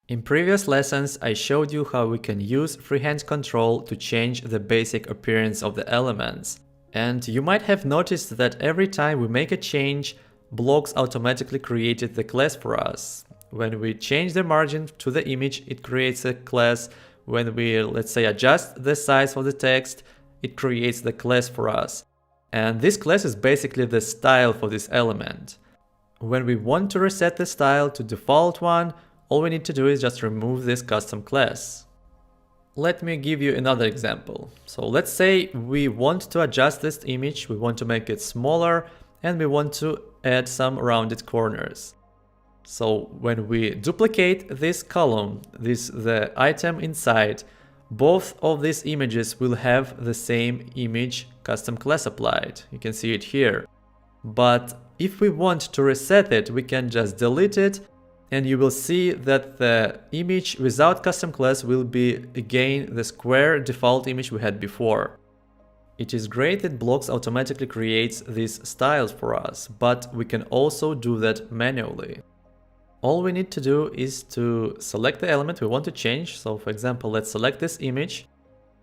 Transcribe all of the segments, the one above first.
In previous lessons, I showed you how we can use freehand control to change the basic appearance of the elements. And you might have noticed that every time we make a change, Blocs automatically created the class for us. When we change the margin to the image, it creates a class. When we, let's say, adjust the size of the text, it creates the class for us. And this class is basically the style for this element. When we want to reset the style to default one, all we need to do is just remove this custom class. Let me give you another example. So let's say we want to adjust this image, we want to make it smaller, and we want to add some rounded corners. So when we duplicate this column, the item inside, both of these images will have the same image custom class applied. You can see it here. But if we want to reset it, we can just delete it, and you will see that the image without custom class will be again the square default image we had before. It is great that Blocs automatically creates these styles for us, but we can also do that manually. All we need to do is to select the element we want to change. So for example, let's select this image,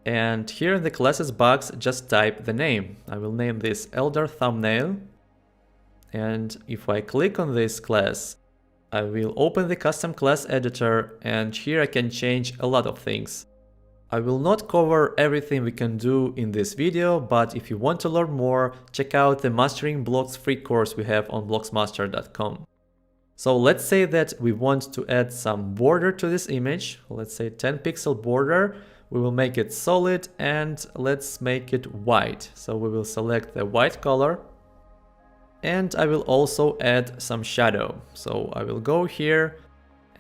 and here in the classes box, just type the name. I will name this Elder Thumbnail. And if I click on this class, I will open the custom class editor, and here I can change a lot of things. I will not cover everything we can do in this video, but if you want to learn more, check out the Mastering Blocs free course we have on blocsmaster.com. So let's say that we want to add some border to this image. Let's say 10 pixel border. We will make it solid, and let's make it white. So we will select the white color. And I will also add some shadow. So I will go here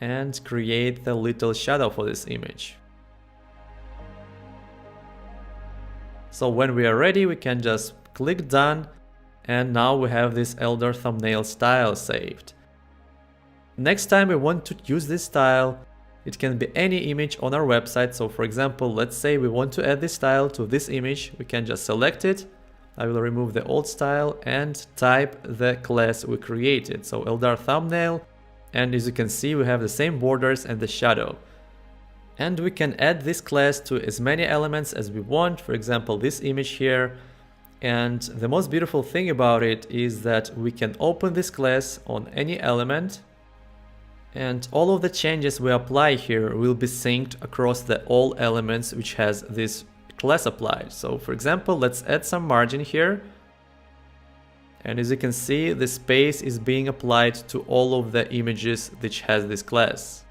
and create the little shadow for this image. So when we are ready, we can just click done, and now we have this Elder Thumbnail style saved. Next time we want to use this style, it can be any image on our website. So for example, let's say we want to add this style to this image, we can just select it. I will remove the old style and type the class we created. So Elder Thumbnail, and as you can see, we have the same borders and the shadow. And we can add this class to as many elements as we want. For example, this image here. And the most beautiful thing about it is that we can open this class on any element, and all of the changes we apply here will be synced across all elements which has this class applied. So for example, let's add some margin here. And as you can see, the space is being applied to all of the images which has this class.